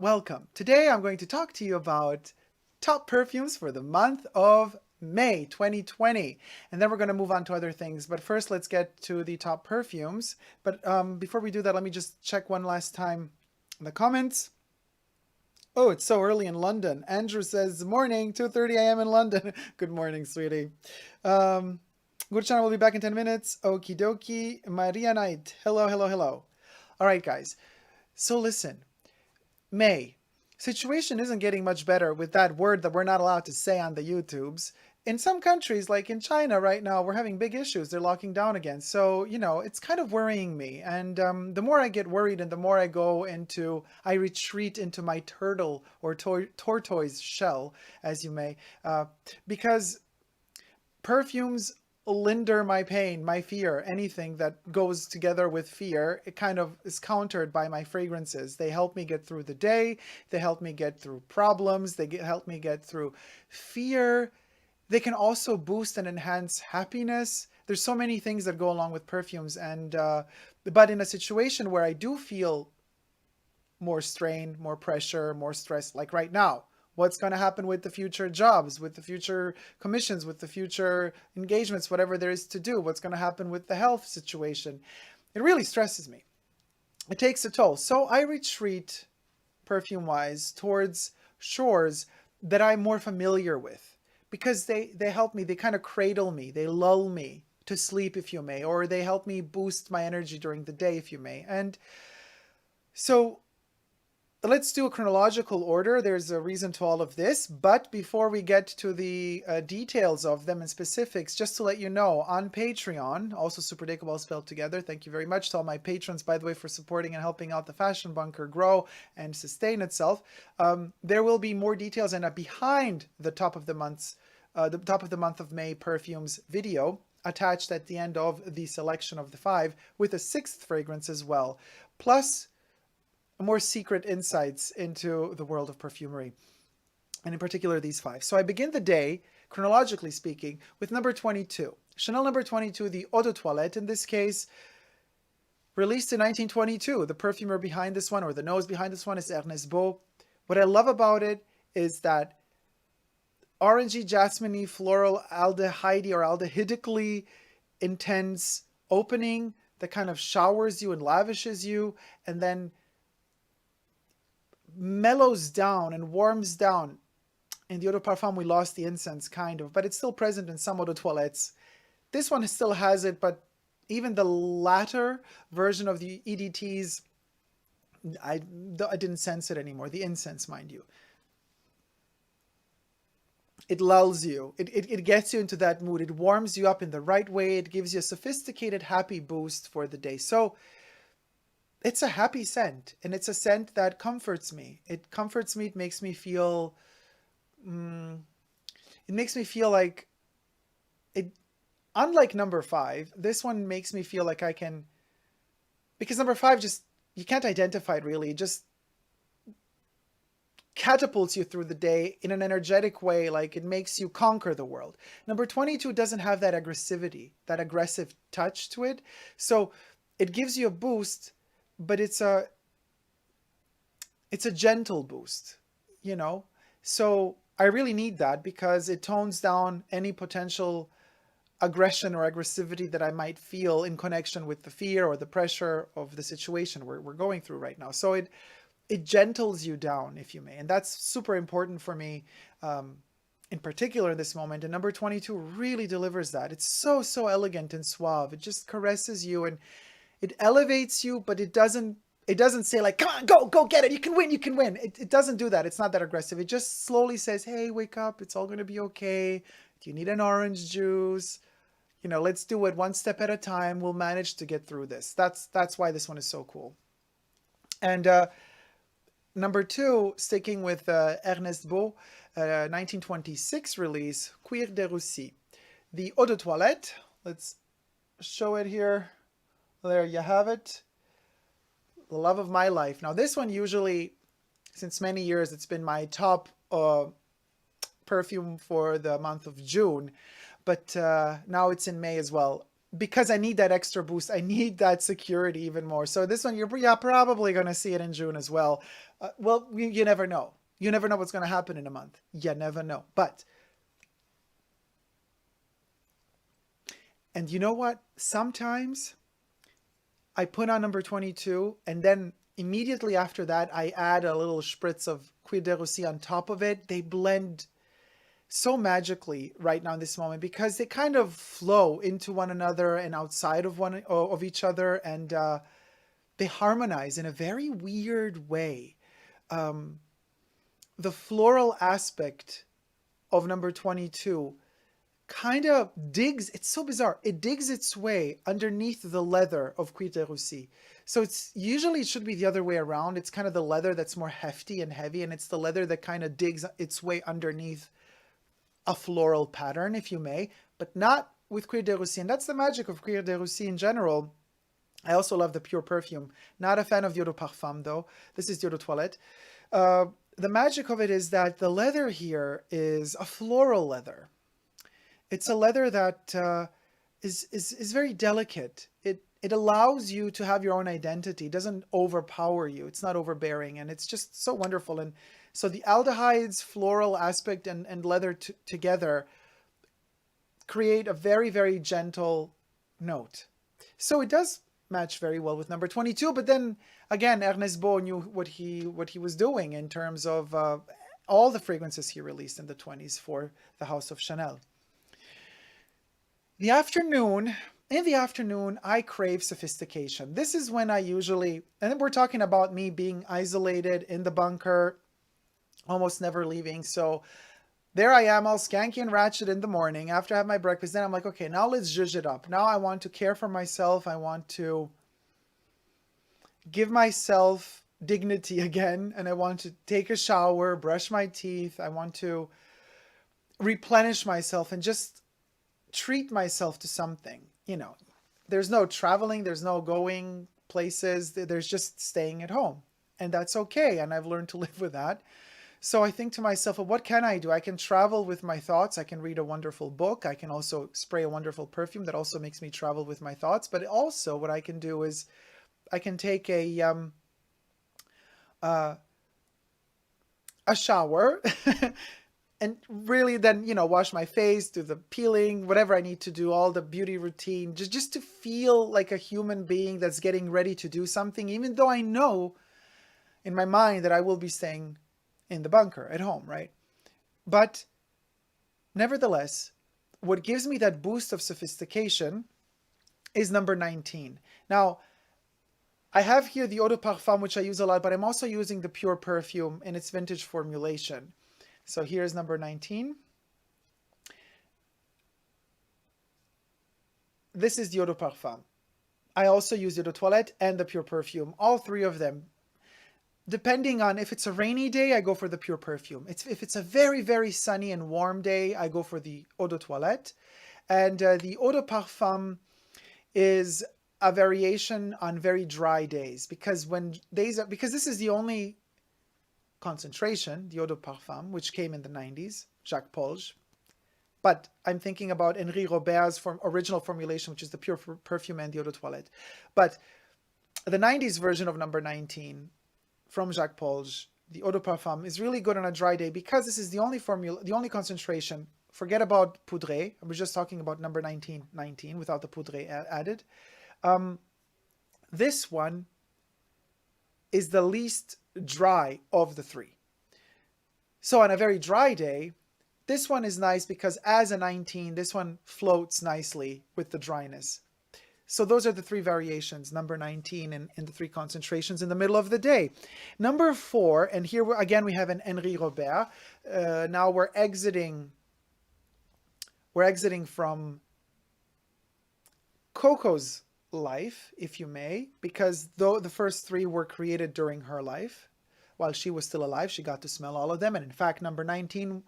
Welcome. Today I'm going to talk to you about top perfumes for the month of May 2020. And then we're going to move on to other things. But first, let's get to the top perfumes. But before we do that, let me just check one last time in the comments. Oh, it's so early in London. Andrew says, morning, 2:30 a.m. in London. Good morning, sweetie. Um, Good channel will be back in 10 minutes. Okie dokie. Maria Knight. Hello, hello, hello. All right, guys. So listen. May. Situation isn't getting much better with that word that we're not allowed to say on the YouTubes. In some countries, like in China right now, we're having big issues. They're locking down again. So, it's kind of worrying me. And the more I get worried and the more I retreat into my turtle or tortoise shell, as you may, because perfumes linder my pain, my fear. Anything that goes together with fear, it kind of is countered by my fragrances. They help me get through the day. They help me get through problems. Help me get through fear. They can also boost and enhance happiness. There's so many things that go along with perfumes. But in a situation where I do feel more strain, more pressure, more stress, like right now, what's going to happen with the future jobs, with the future commissions, with the future engagements, whatever there is to do, what's going to happen with the health situation. It really stresses me. It takes a toll. So I retreat, perfume-wise, towards shores that I'm more familiar with because they help me. They kind of cradle me. They lull me to sleep, if you may, or they help me boost my energy during the day, if you may. And so let's do a chronological order. There's a reason to all of this, but before we get to the details of them and specifics, just to let you know, on Patreon, also SUPERDACOB all spelled together, thank you very much to all my patrons, by the way, for supporting and helping out the Fashion Bunker grow and sustain itself. There will be more details and a behind the top of the month of May perfumes video attached at the end of the selection of the 5 with a 6th fragrance as well, plus more secret insights into the world of perfumery, and in particular these 5. So I begin the day, chronologically speaking, with number 22. Chanel number 22, the Eau de Toilette in this case, released in 1922. The perfumer behind this one, or the nose behind this one, is Ernest Beau. What I love about it is that orangey, jasmine-y, floral, aldehyde or aldehydically intense opening that kind of showers you and lavishes you, and then mellows down and warms down. In the Eau de Parfum, we lost the incense, kind of, but it's still present in some Eau de Toilettes. This one still has it, but even the latter version of the EDTs, I didn't sense it anymore. The incense, mind you. It lulls you. It gets you into that mood. It warms you up in the right way. It gives you a sophisticated, happy boost for the day. So it's a happy scent, and it's a scent that comforts me. It comforts me. It makes me feel, like it, unlike number 5, this one makes me feel like I can, because number 5 just, you can't identify it really. It just catapults you through the day in an energetic way, like it makes you conquer the world. Number 22 doesn't have that aggressivity, that aggressive touch to it. So it gives you a boost, but it's a gentle boost, So I really need that because it tones down any potential aggression or aggressivity that I might feel in connection with the fear or the pressure of the situation we're going through right now. So it gentles you down, if you may. And that's super important for me, in particular in this moment. And number 22 really delivers that. It's so, so elegant and suave. It just caresses you and it elevates you, but it doesn't say like, come on, go get it. You can win. It doesn't do that. It's not that aggressive. It just slowly says, hey, wake up. It's all going to be okay. Do you need an orange juice? Let's do it one step at a time. We'll manage to get through this. That's why this one is so cool. And number 2, sticking with Ernest Beau, 1926 release, CUIR de RUSSIE. The Eau de Toilette. Let's show it here. There you have it. The love of my life. Now this one usually, since many years, it's been my top perfume for the month of June. But now it's in May as well. because I need that extra boost. I need that security even more. So this one, you're yeah, probably going to see it in June as well. Well, you never know. You never know what's going to happen in a month. You never know. But, and you know what? Sometimes I put on number 22, and then immediately after that, I add a little spritz of CUIR de Russie on top of it. They blend so magically right now in this moment because they kind of flow into one another and outside of one of each other, and they harmonize in a very weird way. The floral aspect of number 22 kind of digs, it's so bizarre, it digs its way underneath the leather of CUIR de Russie. So it's usually, it should be the other way around. It's kind of the leather that's more hefty and heavy, and it's the leather that kind of digs its way underneath a floral pattern, if you may, but not with CUIR de Russie. And that's the magic of CUIR de Russie in general. I also love the pure perfume. Not a fan of Dior de Parfum though. This is Dior de Toilette. The magic of it is that the leather here is a floral leather. It's a leather that is very delicate. It allows you to have your own identity. It doesn't overpower you. It's not overbearing, and it's just so wonderful. And so the aldehydes, floral aspect, and leather together create a very, very gentle note. So it does match very well with number 22. But then again, Ernest Beau knew what he was doing in terms of all the fragrances he released in the 20s for the House of Chanel. In the afternoon, I crave sophistication. This is when I usually, and then we're talking about me being isolated in the bunker, almost never leaving. So there I am, all skanky and ratchet in the morning after I have my breakfast. Then I'm like, okay, now let's zhuzh it up. Now I want to care for myself. I want to give myself dignity again. And I want to take a shower, brush my teeth. I want to replenish myself and just treat myself to something. You know, there's no traveling, there's no going places, there's just staying at home, and that's okay. And I've learned to live with that. So I think to myself, well, what can I do? I can travel with my thoughts. I can read a wonderful book. I can also spray a wonderful perfume that also makes me travel with my thoughts. But also what I can do is I can take a shower and really then, you know, wash my face, do the peeling, whatever I need to do, all the beauty routine, just to feel like a human being that's getting ready to do something, even though I know in my mind that I will be staying in the bunker at home, right? But nevertheless, what gives me that boost of sophistication is number 19. Now, I have here the Eau de Parfum, which I use a lot, but I'm also using the pure perfume in its vintage formulation. So here's number 19. This is the Eau de Parfum. I also use the Eau de Toilette and the pure perfume, all three of them. Depending on if it's a rainy day, I go for the pure perfume. If it's a very, very sunny and warm day, I go for the Eau de Toilette. And the Eau de Parfum is a variation on very dry days, because because this is the only concentration, the Eau de Parfum, which came in the 90s, Jacques Polge. But I'm thinking about Henri Robert's original formulation, which is the pure perfume and the Eau de Toilette. But the 90s version of number 19 from Jacques Polge, the Eau de Parfum, is really good on a dry day because this is the only formula, the only concentration. Forget about poudre. I was just talking about number 19 without the poudre added. This one is the least dry of the three. So on a very dry day, this one is nice because as a 19, this one floats nicely with the dryness. So those are the three variations, number 19 and the three concentrations in the middle of the day. Number 4, and here again we have an Henri Robert. Now we're exiting from Coco's life, if you may, because though the first 3 were created during her life, while she was still alive, she got to smell all of them. And in fact, number 19,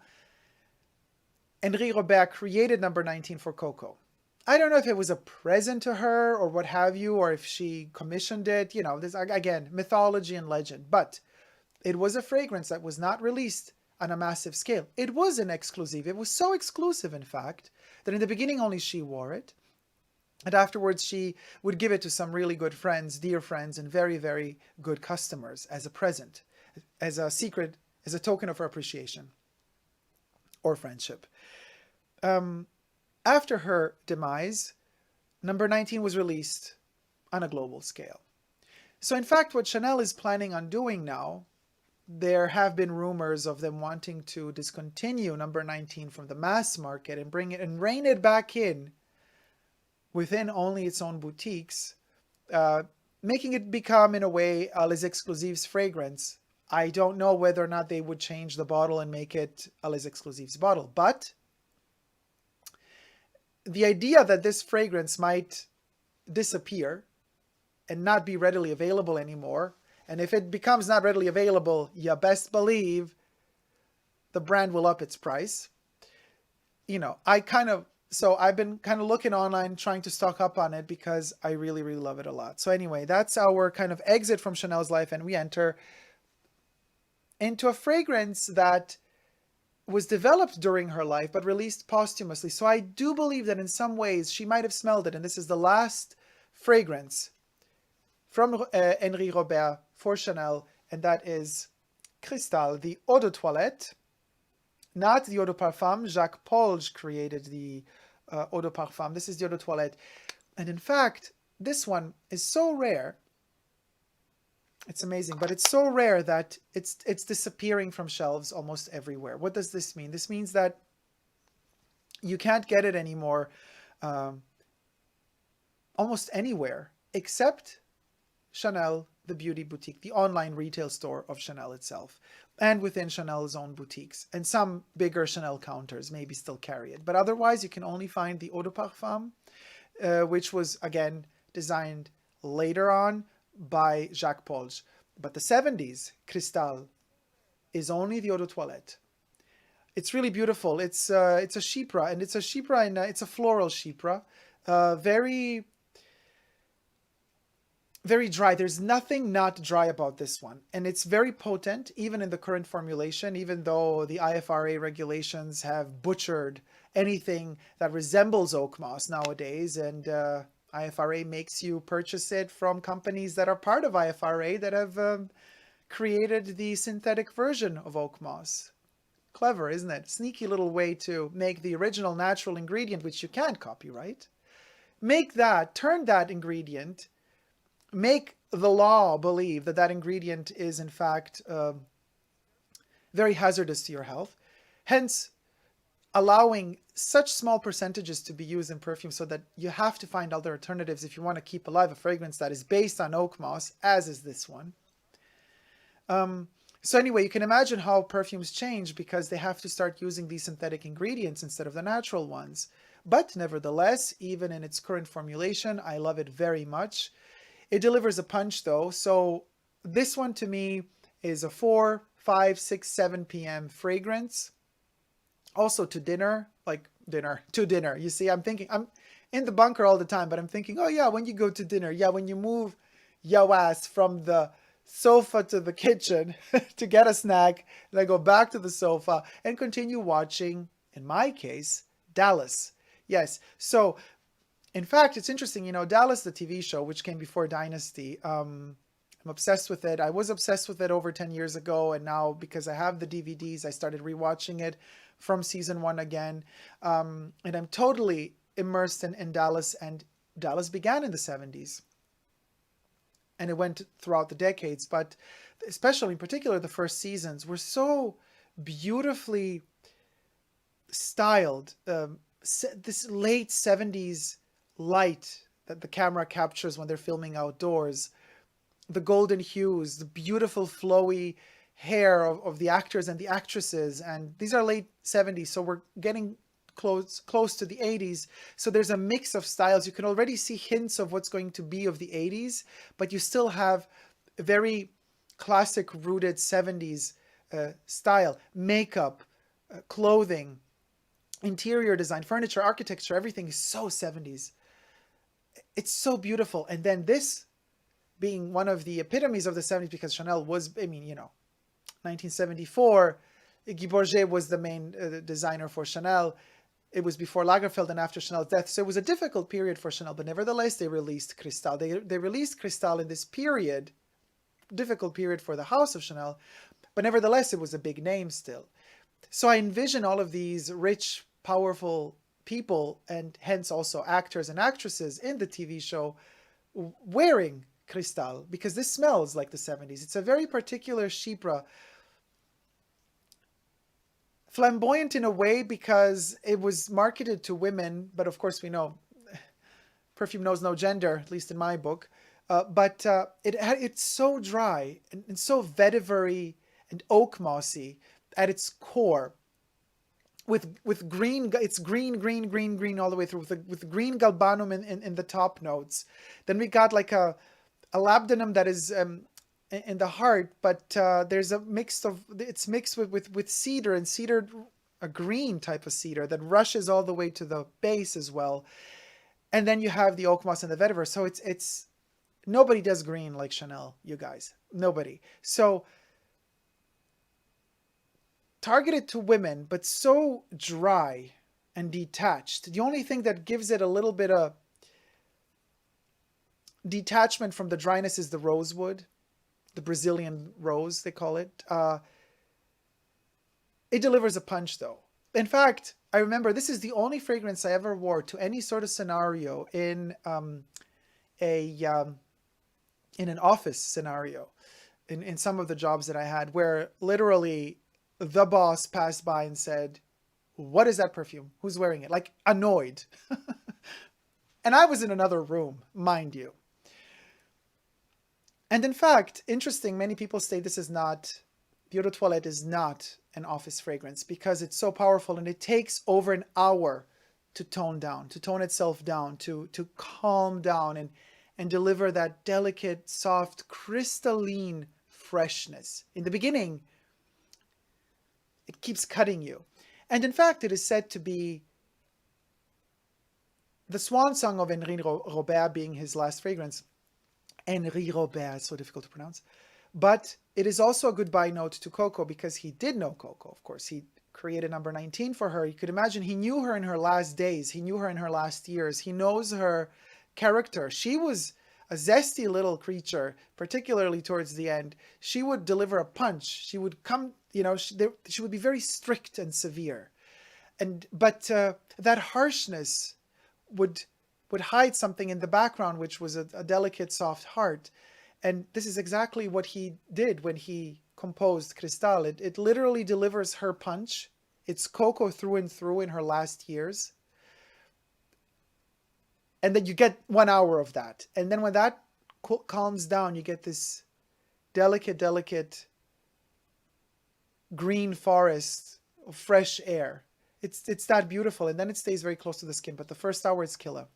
Henri Robert created number 19 for Coco. I don't know if it was a present to her or what have you, or if she commissioned it. You know, this again, mythology and legend. But it was a fragrance that was not released on a massive scale. It was an exclusive. It was so exclusive, in fact, that in the beginning only she wore it. And afterwards, she would give it to some really good friends, dear friends, and very, very good customers as a present, as a secret, as a token of her appreciation or friendship. After her demise, number 19 was released on a global scale. So in fact, what Chanel is planning on doing now, there have been rumors of them wanting to discontinue number 19 from the mass market and bring it and rein it back in within only its own boutiques, making it become, in a way, a Les Exclusives fragrance. I don't know whether or not they would change the bottle and make it a Les Exclusives bottle, but the idea that this fragrance might disappear and not be readily available anymore, and if it becomes not readily available, you best believe the brand will up its price. You know, so I've been kind of looking online, trying to stock up on it because I really, really love it a lot. So anyway, that's our kind of exit from Chanel's life, and we enter into a fragrance that was developed during her life but released posthumously. So I do believe that in some ways she might have smelled it, and this is the last fragrance from Henri Robert for Chanel, and that is Cristal, the eau de toilette, not the eau de parfum. Jacques Polge created the eau de parfum. This is the eau de toilette. And in fact, this one is so rare. It's amazing, but it's so rare that it's disappearing from shelves almost everywhere. What does this mean? This means that you can't get it anymore almost anywhere except Chanel, the beauty boutique, the online retail store of Chanel itself, and within Chanel's own boutiques. And some bigger Chanel counters maybe still carry it. But otherwise, you can only find the eau de parfum, which was, again, designed later on by Jacques Polge. But the 70s, Cristal, is only the eau de toilette. It's really beautiful. It's a chypre, and it's a chypre, and it's a floral chypre. Very, very dry. There's nothing not dry about this one. And it's very potent, even in the current formulation, even though the IFRA regulations have butchered anything that resembles oak moss nowadays. And IFRA makes you purchase it from companies that are part of IFRA that have created the synthetic version of oak moss. Clever, isn't it? Sneaky little way to make the original natural ingredient, which you can't copyright, turn that ingredient, make the law believe that that ingredient is in fact very hazardous to your health, hence allowing such small percentages to be used in perfume so that you have to find other alternatives if you want to keep alive a fragrance that is based on oak moss, as is this one. So anyway, you can imagine how perfumes change because they have to start using these synthetic ingredients instead of the natural ones. But nevertheless, even in its current formulation, I love it very much. It delivers a punch though, so this one to me is a 4, 5, 6, 7 p.m. fragrance. Also to dinner, to dinner. You see, I'm in the bunker all the time, but I'm thinking, oh yeah, when you go to dinner, yeah, when you move your ass from the sofa to the kitchen to get a snack, then go back to the sofa and continue watching, in my case, Dallas. Yes, so in fact, it's interesting, Dallas, the TV show, which came before Dynasty, I'm obsessed with it. I was obsessed with it over 10 years ago, and now because I have the DVDs, I started rewatching it from season 1 again. And I'm totally immersed in Dallas, and Dallas began in the 70s. And it went throughout the decades, but especially in particular, the first seasons were so beautifully styled. This late 70s light that the camera captures when they're filming outdoors, the golden hues, the beautiful flowy hair of the actors and the actresses, and these are late 70s, so we're getting close to the 80s, so there's a mix of styles. You can already see hints of what's going to be of the 80s, but you still have very classic rooted 70s style, makeup, clothing, interior design, furniture, architecture, everything is so 70s. It's so beautiful. And then this being one of the epitomes of the 70s, because Chanel was, 1974, Guy Bourget was the main designer for Chanel. It was before Lagerfeld and after Chanel's death. So it was a difficult period for Chanel, but nevertheless, they released CRISTALLE. They released CRISTALLE in this period, difficult period for the house of Chanel, but nevertheless, it was a big name still. So I envision all of these rich, powerful people, and hence also actors and actresses in the TV show, wearing CRISTALLE, because this smells like the 70s. It's a very particular chypre, flamboyant in a way because it was marketed to women, but of course we know perfume knows no gender, at least in my book. But it's so dry and so vetiver-y and oak mossy at its core, with green. It's green all the way through, with green galbanum in the top notes. Then we got like a labdanum that is in the heart, but there's a mix of, it's mixed with cedar, and cedar, a green type of cedar that rushes all the way to the base as well. And then you have the oak moss and the vetiver. So it's nobody does green like Chanel, you guys. Nobody. So targeted to women, but so dry and detached. The only thing that gives it a little bit of detachment from the dryness is the rosewood, the Brazilian rose, they call it. It delivers a punch, though. In fact, I remember this is the only fragrance I ever wore to any sort of scenario in an office scenario, in some of the jobs that I had, where literally the boss passed by and said, "What is that perfume? Who's wearing it?" Like, annoyed. And I was in another room, mind you. And in fact, interesting, many people say this is not, the Eau de Toilette is not an office fragrance because it's so powerful and it takes over an hour to tone down, to tone itself down, to calm down and deliver that delicate, soft, crystalline freshness. In the beginning, it keeps cutting you. And in fact, it is said to be the swan song of Henri Robert, being his last fragrance. Henri Robert, it's so difficult to pronounce. But it is also a goodbye note to Coco, because he did know Coco. Of course, he created number 19 for her. You could imagine he knew her in her last days. He knew her in her last years. He knows her character. She was a zesty little creature, particularly towards the end. She would deliver a punch. She would come, you know, she would be very strict and severe. But that harshness would hide something in the background, which was a delicate, soft heart. And this is exactly what he did when he composed CRISTALLE. It literally delivers her punch. It's Coco through and through in her last years. And then you get 1 hour of that. And then when that calms down, you get this delicate green forest of fresh air. It's that beautiful. And then it stays very close to the skin. But the first hour is killer.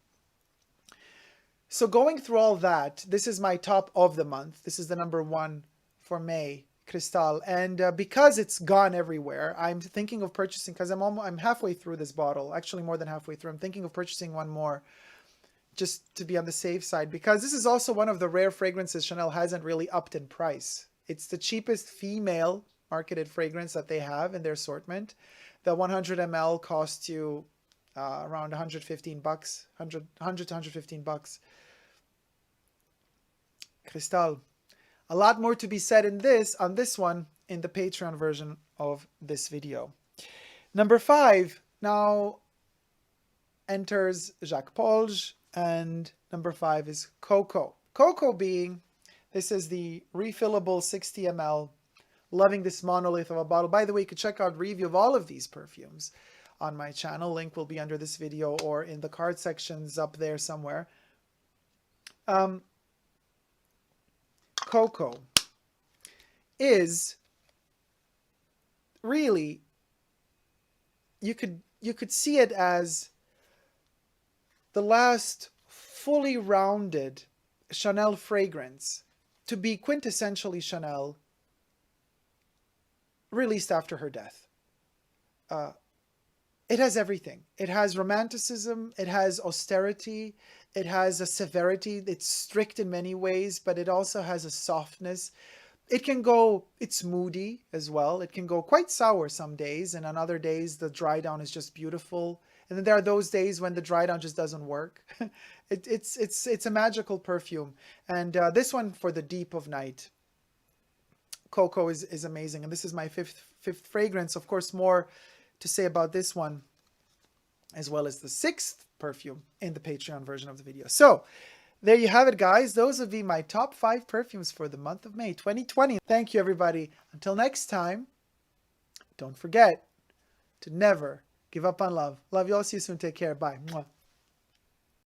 So going through all that, this is my top of the month. This is the number 1 for May, CRISTALLE. And because it's gone everywhere, I'm thinking of purchasing, because I'm halfway through this bottle, actually more than halfway through. I'm thinking of purchasing one more just to be on the safe side, because this is also one of the rare fragrances Chanel hasn't really upped in price. It's the cheapest female marketed fragrance that they have in their assortment. The 100 ml costs you around 115 bucks, 100 to 115 bucks. CRISTALLE. A lot more to be said on this one in the Patreon version of this video. Number 5 now enters Jacques Polge, and number 5 is COCO. COCO being, this is the refillable 60 ml. Loving this monolith of a bottle. By the way, you could check out review of all of these perfumes on my channel. Link will be under this video or in the card sections up there somewhere. COCO is really, you could see it as the last fully rounded Chanel fragrance to be quintessentially Chanel, released after her death. It has everything. It has romanticism, it has austerity, it has a severity. It's strict in many ways, but it also has a softness. It can go, it's moody as well. It can go quite sour some days, and on other days the dry down is just beautiful. And then there are those days when the dry down just doesn't work. It's a magical perfume. And this one for the deep of night, Coco is amazing. And this is my fifth fragrance. Of course, more to say about this one, as well as the sixth perfume in the Patreon version of the video. So there you have it, guys. Those would be my top 5 perfumes for the month of May 2020. Thank you, everybody. Until next time, don't forget to never give up on love. Love you all. See you soon. Take care. Bye. Mwah.